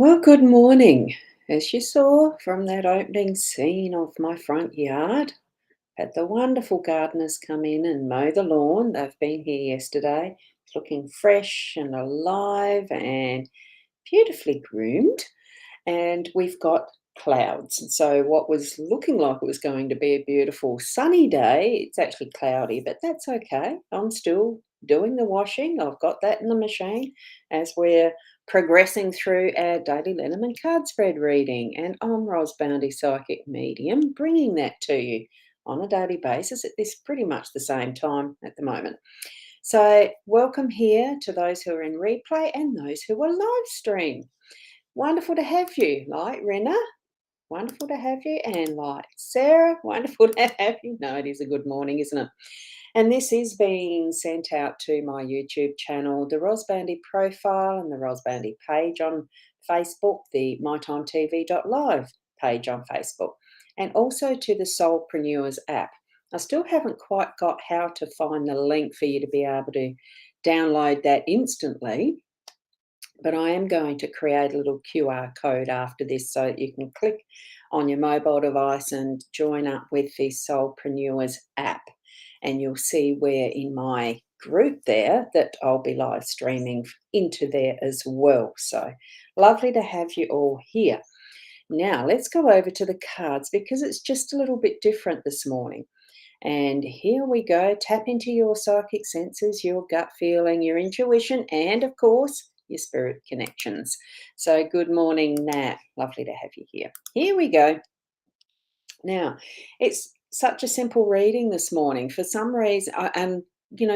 Well, good morning. As you saw from that opening scene of my front yard, had the wonderful gardeners come in and mow the lawn. They've been here yesterday. It's looking fresh and alive and beautifully groomed. And we've got clouds. And so, what was looking like it was going to be a beautiful sunny day, it's actually cloudy, but that's okay. I'm still doing the washing. I've got that in the machine as we're progressing through our Daily Lenormand card spread reading. And I'm Boundy Psychic Medium, bringing that to you on a daily basis at this pretty much the same time at the moment. So, welcome here to those who are in replay and those who are live stream. Wonderful to have you, Light Renna. Wonderful to have you, and Light Sarah. Wonderful to have you. No, it is a good morning, isn't it? And this is being sent out to my YouTube channel, the rosboundy profile, and the rosboundy page on Facebook, the mytimetv.live page on Facebook, and also to the Soulpreneurs app. I still haven't quite got how to find the link for you to be able to download that instantly, but I am going to create a little QR code after this so that you can click on your mobile device and join up with the Soulpreneurs app. And you'll see where in my group there that I'll be live streaming into there as well. So lovely to have you all here. Now let's go over to the cards because it's just a little bit different this morning. And here we go. Tap into your psychic senses, your gut feeling, your intuition, and of course, your spirit connections. So, good morning, Nat. Lovely to have you here. Here we go. Now, it's such a simple reading this morning. For some reason,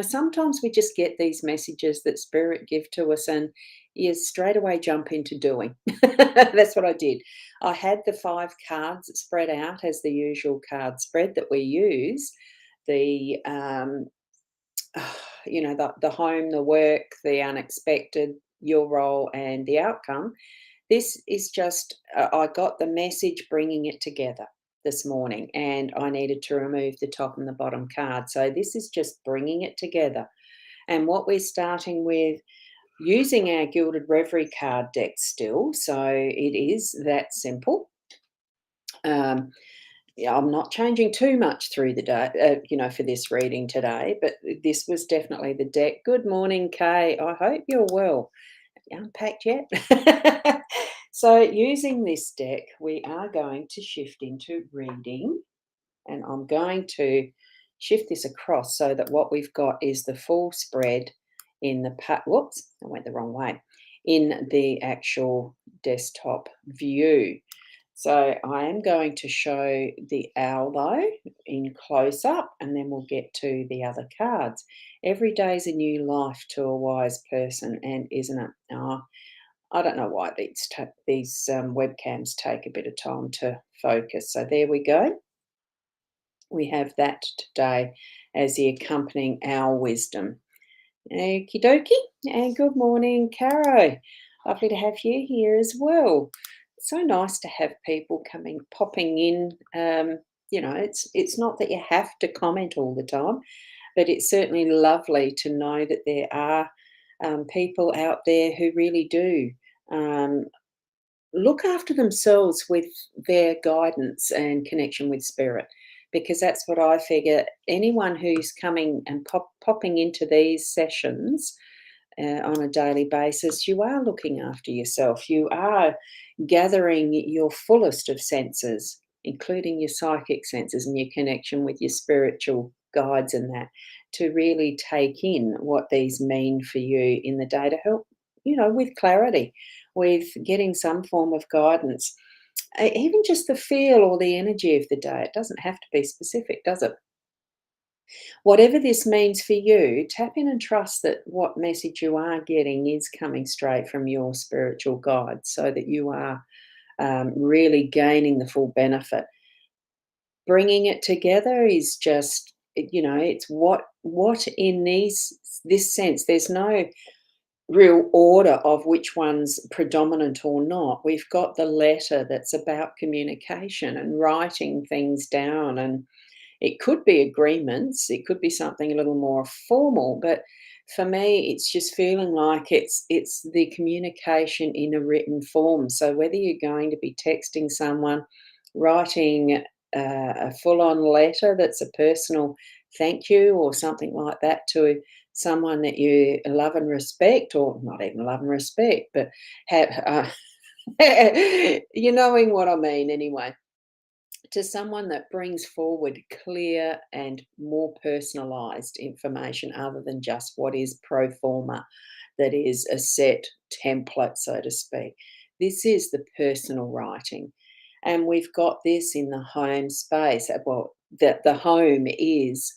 sometimes we just get these messages that spirit give to us, and you straight away jump into doing. That's what I did. I had the 5 cards spread out as the usual card spread that we use. The the home, the work, the unexpected, your role, and the outcome. This is just, I got the message bringing it together this morning, and I needed to remove the top and the bottom card. So this is just bringing it together. And what we're starting with, using our Gilded Reverie card deck still. So it is that simple. Yeah, I'm not changing too much through the day, for this reading today, but this was definitely the deck. Good morning, Kay. I hope you're well. You unpacked yet? So, using this deck, we are going to shift into reading, and I'm going to shift this across so that what we've got is the full spread in the whoops, I went the wrong way, in the actual desktop view. So I am going to show the owl though in close up, and then we'll get to the other cards. Every day is a new life to a wise person, and isn't it? I don't know why these webcams take a bit of time to focus. So there we go. We have that today as the accompanying owl wisdom. Okie dokie. And good morning, Caro. Lovely to have you here as well. It's so nice to have people popping in. It's not that you have to comment all the time, but it's certainly lovely to know that there are people out there who really do um, look after themselves with their guidance and connection with spirit, because that's what I figure. Anyone who's coming and popping into these sessions on a daily basis, you are looking after yourself. You are gathering your fullest of senses, including your psychic senses and your connection with your spiritual guides, and that to really take in what these mean for you in the day to help, with clarity, with getting some form of guidance. Even just the feel or the energy of the day. It doesn't have to be specific, does it? Whatever this means for you, tap in and trust that what message you are getting is coming straight from your spiritual guide, so that you are really gaining the full benefit. Bringing it together is just, it's what in this sense. There's no real order of which one's predominant or not. We've got the letter that's about communication and writing things down, and it could be agreements, it could be something a little more formal, but for me, it's just feeling like it's the communication in a written form. So whether you're going to be texting someone, writing a full-on letter that's a personal thank you or something like that to someone that you love and respect, or not even love and respect, but have you knowing what I mean anyway, to someone that brings forward clear and more personalized information other than just what is pro forma, that is a set template, so to speak. This is the personal writing. And we've got this in the home space. Well, that the home is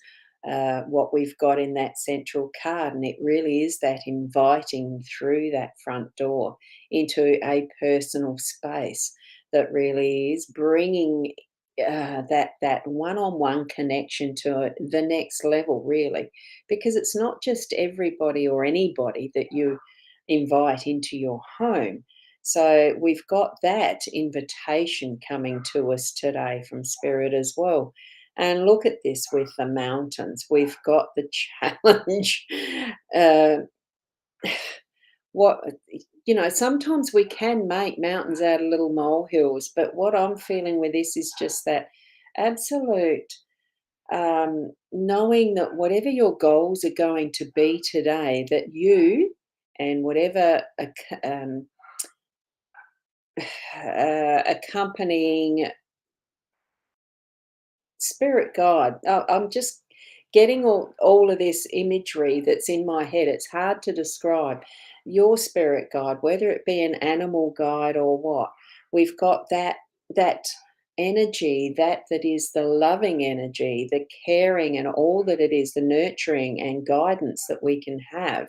what we've got in that central card, and it really is that inviting through that front door into a personal space that really is bringing that one-on-one connection to the next level, really, because it's not just everybody or anybody that you invite into your home. So we've got that invitation coming to us today from Spirit as well. And look at this with the mountains. We've got the challenge. Uh, what sometimes we can make mountains out of little molehills, but what I'm feeling with this is just that absolute knowing that whatever your goals are going to be today, that you and whatever accompanying spirit guide. I'm just getting all of this imagery that's in my head. It's hard to describe. Your spirit guide, whether it be an animal guide or what, we've got that energy, that is the loving energy, the caring and all that it is, the nurturing and guidance that we can have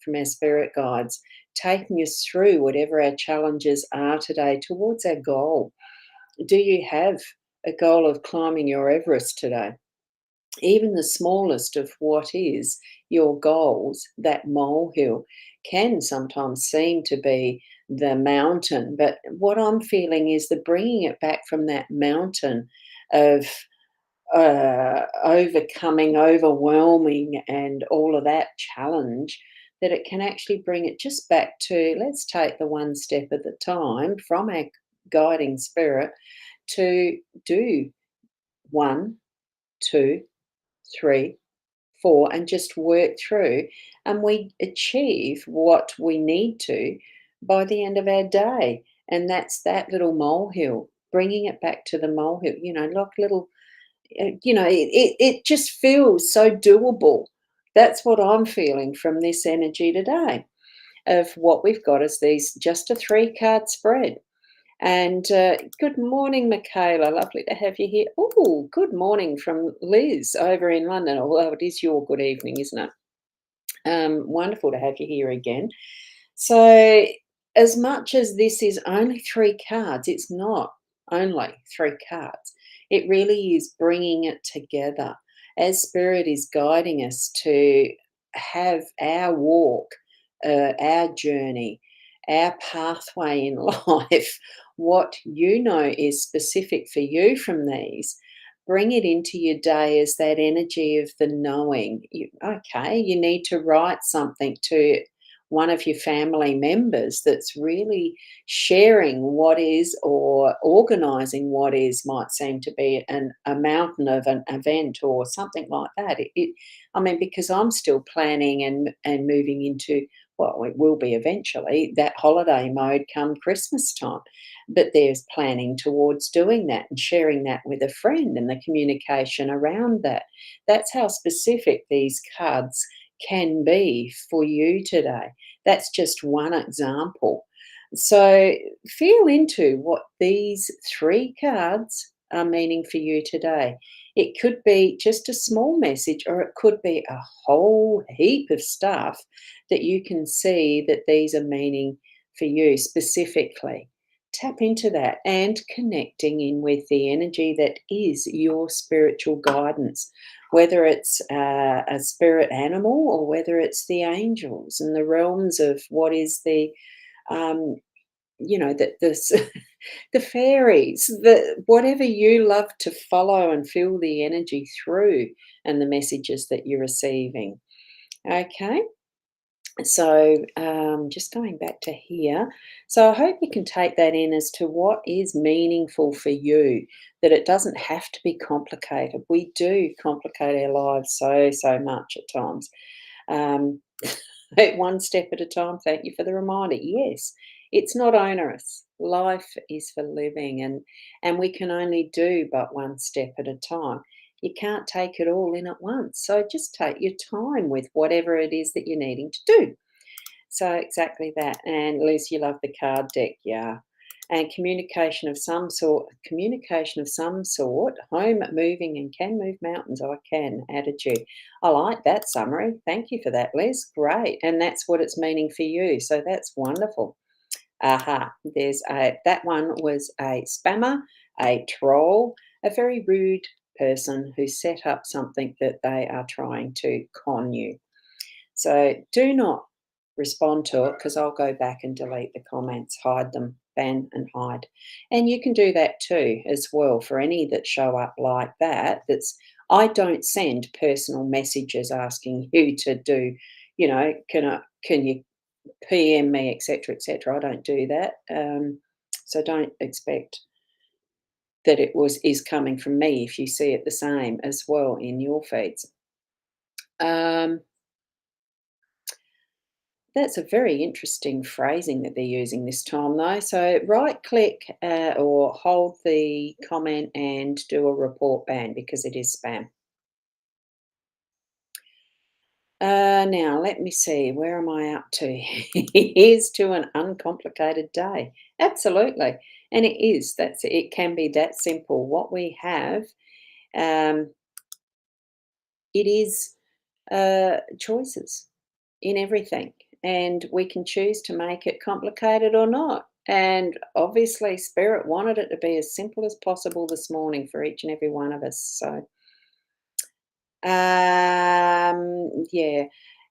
from our spirit guides, taking us through whatever our challenges are today towards our goal. Do you have a goal of climbing your Everest today? Even the smallest of what is your goals, that molehill, can sometimes seem to be the mountain. But what I'm feeling is the bringing it back from that mountain of overcoming, overwhelming, and all of that challenge, that it can actually bring it just back to let's take the one step at a time from our guiding spirit to do one, two, three, four, and just work through. And we achieve what we need to by the end of our day. And that's that little molehill, bringing it back to the molehill, like little, it just feels so doable. That's what I'm feeling from this energy today of what we've got is these just a 3 card spread. And good morning, Michaela. Lovely to have you here. Oh, good morning from Liz over in London. Although it is your good evening, isn't it? Wonderful to have you here again. So, as much as this is only 3 cards, it's not only 3 cards. It really is bringing it together as Spirit is guiding us to have our walk, our journey, our pathway in life, what you know is specific for you from these. Bring it into your day as that energy of the knowing. Okay, you need to write something to one of your family members that's really sharing what is or organizing what is might seem to be a mountain of an event or something like that. I mean, because I'm still planning and moving into, well, it will be eventually that holiday mode come Christmas time. But there's planning towards doing that and sharing that with a friend and the communication around that. That's how specific these cards can be for you today. That's just one example. So feel into what these 3 cards are meaning for you today. It could be just a small message, or it could be a whole heap of stuff that you can see that these are meaning for you specifically. Tap into that and connecting in with the energy that is your spiritual guidance, whether it's a spirit animal or whether it's the angels and the realms of what is the um, the fairies, the whatever you love to follow and feel the energy through and the messages that you're receiving. Okay. So, just going back to here. So, I hope you can take that in as to what is meaningful for you, that it doesn't have to be complicated. We do complicate our lives so much at times. Um, one step at a time. Thank you for the reminder. Yes, it's not onerous. Life is for living, and we can only do but one step at a time. You can't take it all in at once. So just take your time with whatever it is that you're needing to do. So exactly that. And Liz, you love the card deck, yeah. And communication of some sort, home moving and can move mountains. I can, added you. I like that summary. Thank you for that, Liz. Great. And that's what it's meaning for you. So that's wonderful. Aha. That one was a spammer, a troll, a very rude person who set up something that they are trying to con you. So do not respond to it because I'll go back and delete the comments, hide them, ban and hide. And you can do that too as well for any that show up like that. I don't send personal messages asking you to do, can you PM me, etc., etc. I don't do that. So don't expect that is coming from me if you see it the same as well in your feeds. Um, That's a very interesting phrasing that they're using this time, though. So, right click or hold the comment and do a report ban because it is spam. Now, let me see. Where am I up to? Here's to an uncomplicated day. Absolutely. And it is. It can be that simple. What we have, um, it is choices in everything, and we can choose to make it complicated or not. And obviously, Spirit wanted it to be as simple as possible this morning for each and every one of us. So, yeah.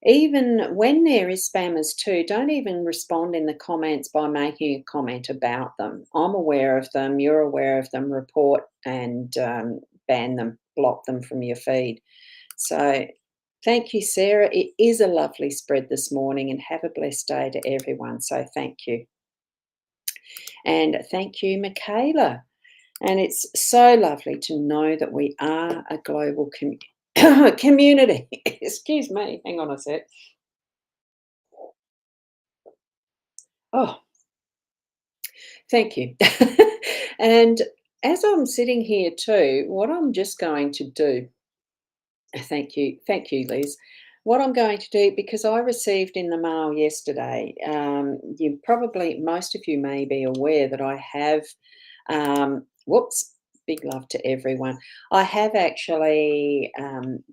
Even when there is spammers too, don't even respond in the comments by making a comment about them. I'm aware of them, you're aware of them, report and ban them, block them from your feed. So thank you, Sarah. It is a lovely spread this morning, and have a blessed day to everyone. So thank you. And thank you, Michaela. And it's so lovely to know that we are a global community. Excuse me. Hang on a sec. Oh, thank you. And as I'm sitting here too, what I'm just going to do, thank you. Thank you, Liz. What I'm going to do, because I received in the mail yesterday, most of you may be aware that I have, whoops, big love to everyone. I have actually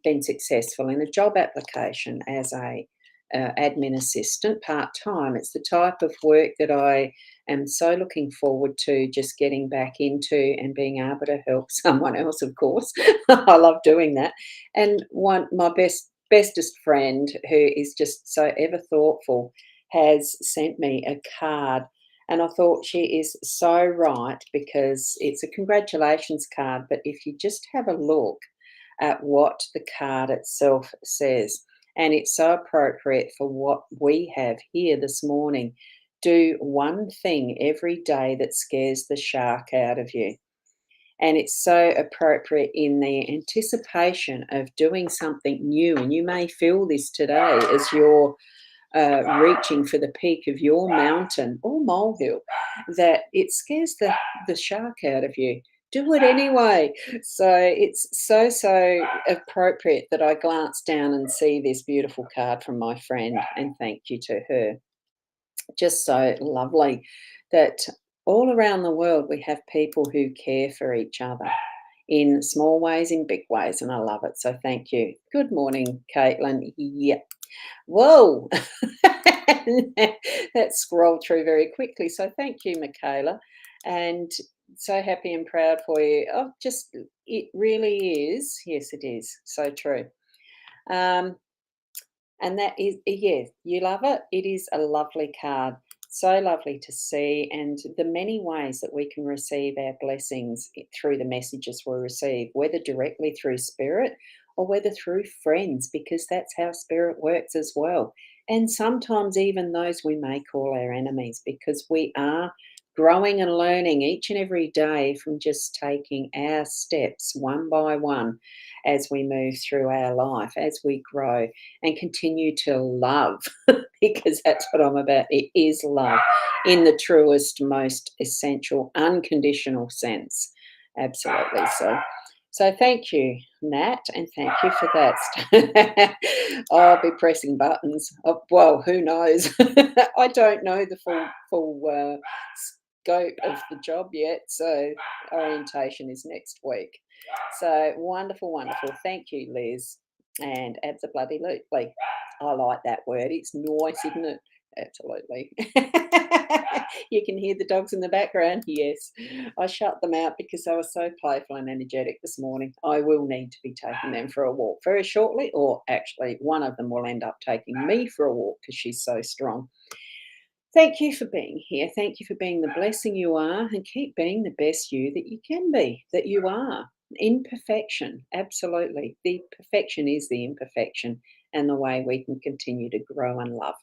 been successful in a job application as a admin assistant part time. It's the type of work that I am so looking forward to just getting back into and being able to help someone else, of course. I love doing that. And my bestest friend, who is just so ever thoughtful, has sent me a card. And I thought she is so right because it's a congratulations card. But if you just have a look at what the card itself says, and it's so appropriate for what we have here this morning. Do one thing every day that scares the shark out of you. And it's so appropriate in the anticipation of doing something new. And you may feel this today as you're reaching for the peak of your mountain or molehill, that it scares the shark out of you. Do it anyway. So it's so appropriate that I glance down and see this beautiful card from my friend, and thank you to her. Just so lovely that all around the world we have people who care for each other in small ways, in big ways, and I love it. So thank you. Good morning, Caitlin. Yeah. Whoa. That scrolled through very quickly. So thank you, Michaela. And so happy and proud for you. Oh, it really is. Yes, it is. So true. Um, and that is, yes, you love it. It is a lovely card. So lovely to see, and the many ways that we can receive our blessings through the messages we receive, whether directly through spirit or whether through friends, because that's how spirit works as well. And sometimes even those we may call our enemies, because we are growing and learning each and every day from just taking our steps one by one as we move through our life, as we grow and continue to love, because that's what I'm about. It is love in the truest, most essential, unconditional sense. Absolutely. So thank you, Nat, and thank you for that. I'll be pressing buttons. Oh, well, who knows? I don't know the full scope of the job yet, so orientation is next week. So wonderful, wonderful. Thank you, Liz, and absolutely. I like that word. It's nice, isn't it? Absolutely. You can hear the dogs in the background. Yes. I shut them out because they were so playful and energetic this morning. I will need to be taking them for a walk very shortly, or actually, one of them will end up taking me for a walk because she's so strong. Thank you for being here. Thank you for being the blessing you are, and keep being the best you that you can be, that you are. Imperfection, absolutely. The perfection is the imperfection and the way we can continue to grow and love.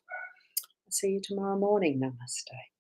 See you tomorrow morning. Namaste.